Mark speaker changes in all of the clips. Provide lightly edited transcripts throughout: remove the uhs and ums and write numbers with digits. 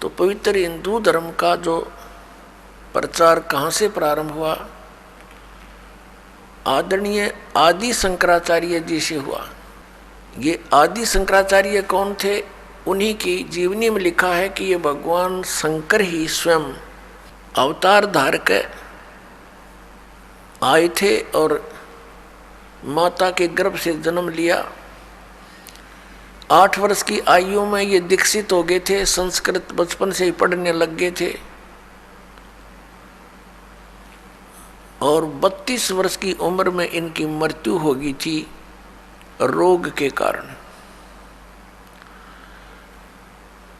Speaker 1: तो पवित्र हिंदू धर्म का जो प्रचार कहाँ से प्रारंभ हुआ? आदरणीय आदि शंकराचार्य जी से हुआ। ये आदि शंकराचार्य कौन थे? उन्हीं की जीवनी में लिखा है कि ये भगवान शंकर ही स्वयं अवतार धारक आए थे और माता के गर्भ से जन्म लिया। 8 वर्ष की आयु में ये दीक्षित हो गए थे, संस्कृत बचपन से ही पढ़ने लग गए थे और 32 वर्ष की उम्र में इनकी मृत्यु हो गई थी रोग के कारण।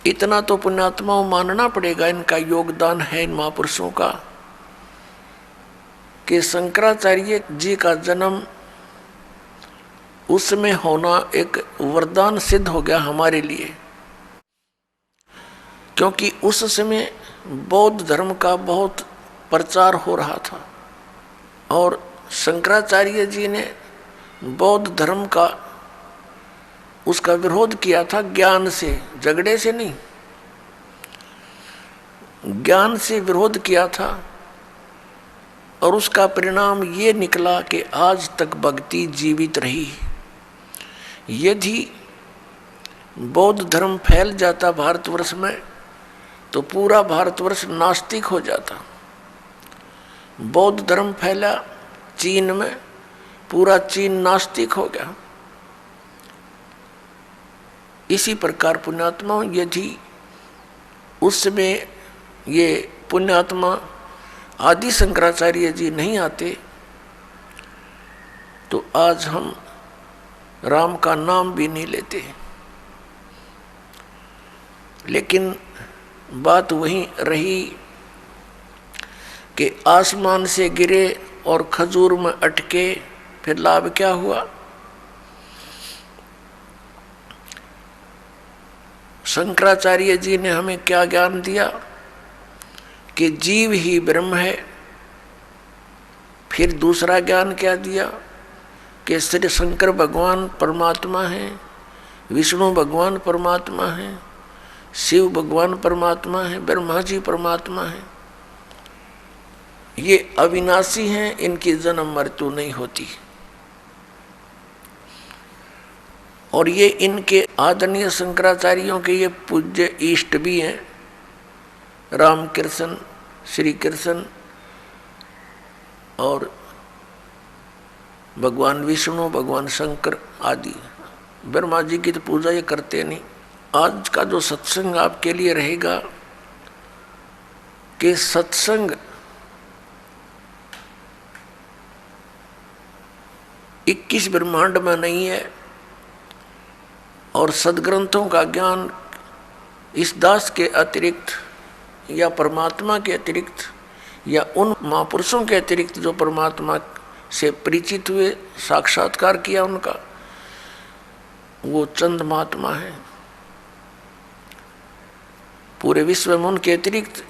Speaker 1: इतना तो पुण्यात्माओं मानना पड़ेगा, इनका योगदान है इन महापुरुषों का, कि शंकराचार्य जी का जन्म उसमें होना एक वरदान सिद्ध हो गया हमारे लिए, क्योंकि उस समय बौद्ध धर्म का बहुत प्रचार हो रहा था और शंकराचार्य जी ने बौद्ध धर्म का उसका विरोध किया था ज्ञान से, झगड़े से नहीं, ज्ञान से विरोध किया था और उसका परिणाम ये निकला कि आज तक भक्ति जीवित रही। यदि बौद्ध धर्म फैल जाता भारतवर्ष में तो पूरा भारतवर्ष नास्तिक हो जाता। बौद्ध धर्म फैला चीन में, पूरा चीन नास्तिक हो गया। इसी प्रकार पुण्यात्मा, यदि उस समय ये पुण्यात्मा आदि शंकराचार्य जी नहीं आते तो आज हम राम का नाम भी नहीं लेते। लेकिन बात वहीं रही कि आसमान से गिरे और खजूर में अटके, फिर लाभ क्या हुआ? शंकराचार्य जी ने हमें क्या ज्ञान दिया कि जीव ही ब्रह्म है। फिर दूसरा ज्ञान क्या दिया कि श्री शंकर भगवान परमात्मा है, विष्णु भगवान परमात्मा है, शिव भगवान परमात्मा है, ब्रह्मा जी परमात्मा है। ये अविनाशी हैं, इनकी जन्म मृत्यु नहीं होती। और ये इनके आदरणीय शंकराचार्यों के ये पूज्य इष्ट भी हैं, रामकृष्ण, श्री कृष्ण और भगवान विष्णु, भगवान शंकर आदि। ब्रह्मा जी की तो पूजा ये करते नहीं। आज का जो सत्संग आपके लिए रहेगा कि सत्संग 21 ब्रह्मांड में नहीं है और सदग्रंथों का ज्ञान इस दास के अतिरिक्त या परमात्मा के अतिरिक्त या उन महापुरुषों के अतिरिक्त जो परमात्मा से परिचित हुए, साक्षात्कार किया उनका, वो चंद महात्मा है। पूरे विश्व में उनके अतिरिक्त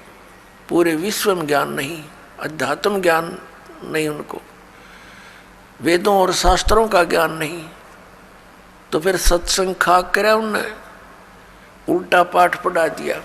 Speaker 1: पूरे विश्व में ज्ञान नहीं, अध्यात्म ज्ञान नहीं उनको, वेदों और शास्त्रों का ज्ञान नहीं। तो फिर सत्संग खा कर उनने उल्टा पाठ पढ़ा दिया।